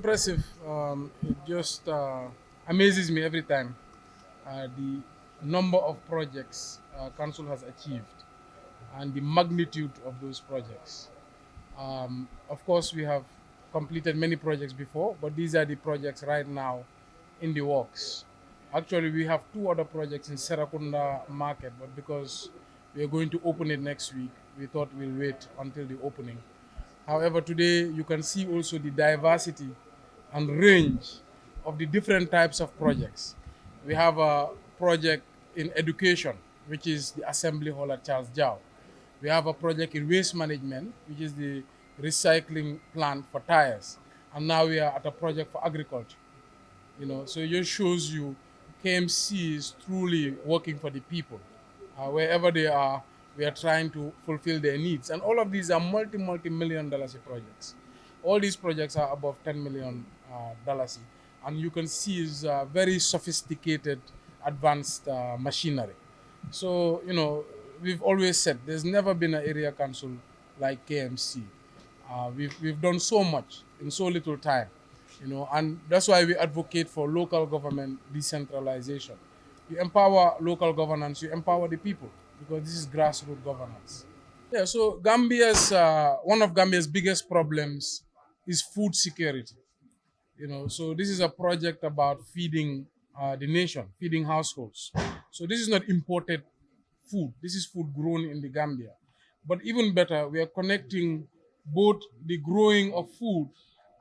impressive. It just amazes me every time the number of projects council has achieved and the magnitude of those projects. Of course, we have completed many projects before, but these are the projects right now in the works. Actually, we have two other projects in Serakunda market, but because we are going to open it next week, we thought we'll wait until the opening. However, today you can see also the diversity and range of the different types of projects. We have a project in education, which is the Assembly Hall at Charles Jow. We have a project in waste management, which is the recycling plant for tires. And now we are at a project for agriculture. So it just shows you KMC is truly working for the people. Wherever they are, we are trying to fulfill their needs. And all of these are multi-million dollars projects. All these projects are above $10 million. And you can see is very sophisticated, advanced machinery. So, we've always said there's never been an area council like KMC. We've done so much in so little time, and that's why we advocate for local government decentralization. You empower local governance, you empower the people because this is grassroots governance. Yeah, so one of Gambia's biggest problems is food security. So this is a project about feeding the nation, feeding households. So this is not imported food. This is food grown in the Gambia. But even better, we are connecting both the growing of food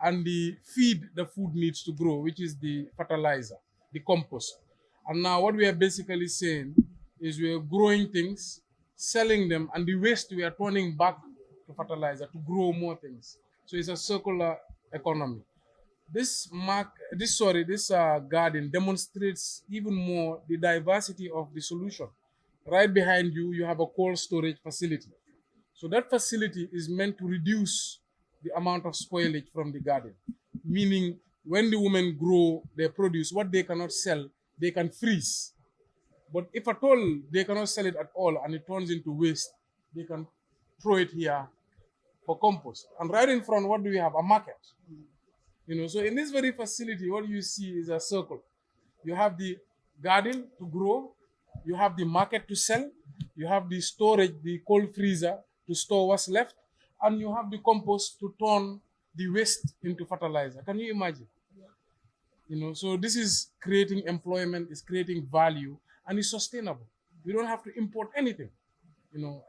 and the feed the food needs to grow, which is the fertilizer, the compost. And now what we are basically saying is we are growing things, selling them, and the waste we are turning back to fertilizer to grow more things. So it's a circular economy. This garden demonstrates even more the diversity of the solution. Right behind you, you have a cold storage facility. So that facility is meant to reduce the amount of spoilage from the garden, meaning when the women grow their produce, what they cannot sell, they can freeze. But if at all they cannot sell it at all and it turns into waste, they can throw it here for compost. And right in front, what do we have? A market. So in this very facility, what you see is a circle. You have the garden to grow, you have the market to sell, you have the storage, the cold freezer to store what's left, and you have the compost to turn the waste into fertilizer. Can you imagine? So this is creating employment, is creating value, and it's sustainable. We don't have to import anything.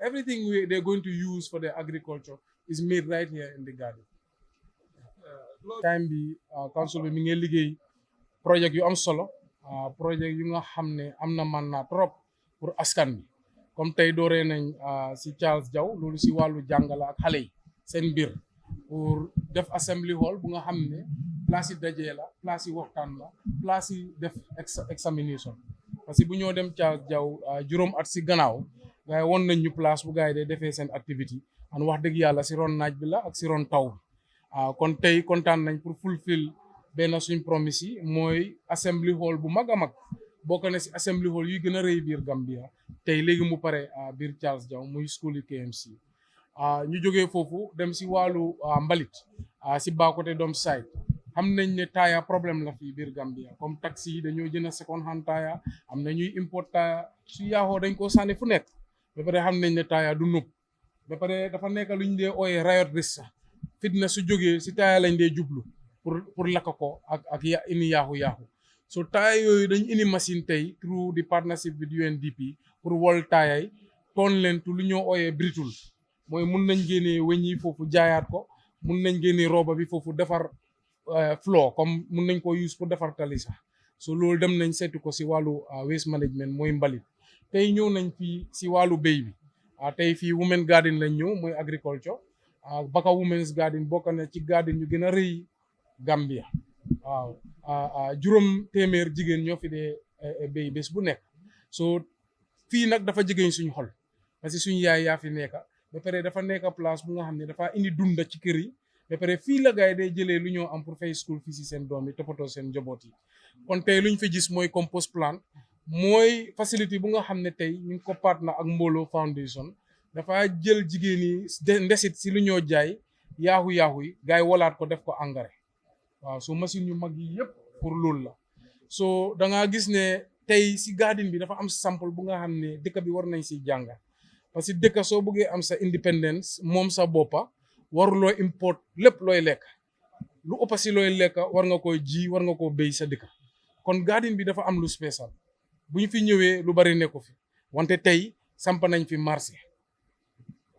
Everything they're going to use for their agriculture is made right here in the garden. Time bi council bi mi ngi liggéey projet yu am solo, projet yu nga xam ne am na man naa trop pour askan bi comme tey dooree nañ si Charles Diaw loolu si wàllu jàngala ak xale yi seen mbir pour def assembly hall bu nga xam ne place yi dajee la, place yi waxtaan la, place yi def examination. Parce que bu ñoo dem Charles Diaw juróom at si gannaaw gars yi won nañ ñu place bu gars yi day defee seen activité an wax dëgg yàlla si ron naaj bi la ak si ron taw bi. Kon tey kontaan nañ pour fulfill benn suñ promise yi mooy assembly hall bu mag a mag bokk na si assembly hall yu gën a rëy biir Gambia tey léegi mu pare biir Charles Diaw muy school yi KMC. ñu jógee foofu dem si wàllu mbalit si Bakote Dom side xam nañ ne taaya problème la fii biir Gambia comme taxi yi dañoo jënd second hand taaya am na ñuy import taaya su yaaxoo dañ koo sànni fu nekk ba pare xam nañ ne taaya du nëb ba pare dafa nekk lu ñu dee ooyee riot risk fitna su jógee si taaya lañ dee jublu pour lakk ko ak ini yaaxu so taaya yooyu dañ indi machine tey through the partnership with UNDP pour wol taaya yi toon leen tu lu ñoo ooyee britul mooy mun nañ génnee weñ yi foofu jaayaat ko mun nañ génnee rooba bi foofu defar floor comme mun nañ ko use pour defar tali sax so loolu dem nañ seetu ko si wàllu waste management mooy mbalit tey ñëw nañ fii si wàllu béy bi tey fii women garden lañ ñëw mooy agriculture Baka Women's Garden bokk na ci garden yu gën a rëy Gambia waaw juróom téeméer jigéen ñoo fi dee béy bés bu nekk so fii nag dafa jigéen suñ xol parce que suñ yaay yaa fi nekka ba pare dafa nekk place bu nga xam ne dafa indi dunda ci kër yi ba pare fii la gaay day jëlee lu ñoo am pour fay school fii si seen doom yi toppatoo seen njaboot yi kon tey luñ fi gis mooy compost plant mooy facilité bu nga xam ne tey ñu ngi ko partner ak Mbolo Foundation dafa jël jigéen yi ndesit si lu ñoo jaay yaaxu yi gars yi wolaat ko def ko engrais waaw so machine yu mag yi yëpp pour loolu la so da ngaa gis ne tey si garden bi dafa am sample bu nga xam ne dëkk bi war nañ si jànga parce que dëkk soo bëggee am sa independence moom sa boppa waruloo import lépp looy lekk lu ëpp si looy lekk war nga koy ji war nga koo béy sa dëkk kon garden bi dafa am lu spécial bu ñu fi ñëwee lu bari nekku fi wante tey samp nañ fi marché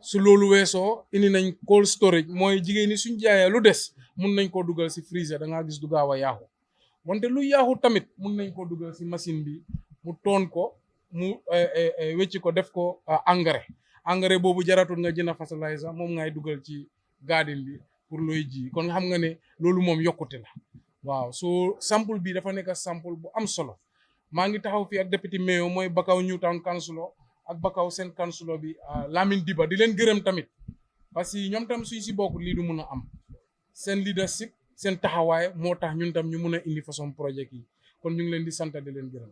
su loolu weesoo indi nañ cold storage mooy jigéen ñi suñ jaayee lu des mun nañ koo dugal si freezer da ngaa gis du gaaw a yaaxu wante lu yaaxu tamit mun nañ koo dugal si machine bi mu toon ko mu wecci ko def ko engrais boobu jaratul nga jënd fertilizer moom ngay dugal ci garden bi pour looy ji kon xam nga ne loolu moom yokkute la waaw so sample bi dafa nekk sample bu am solo maa ngi taxaw fii ak député mayor mooy Bakaw Newtown councilor ak Bakaw seen councilor bi Lamine Diba di leen gërëm tamit parce que ñoom tam suñ si bokk lii du mun a am seen leadership seen taxawaay moo tax ñun tam ñu mun a indi façon projet yi kon ñu ngi leen di sant di leen gërëm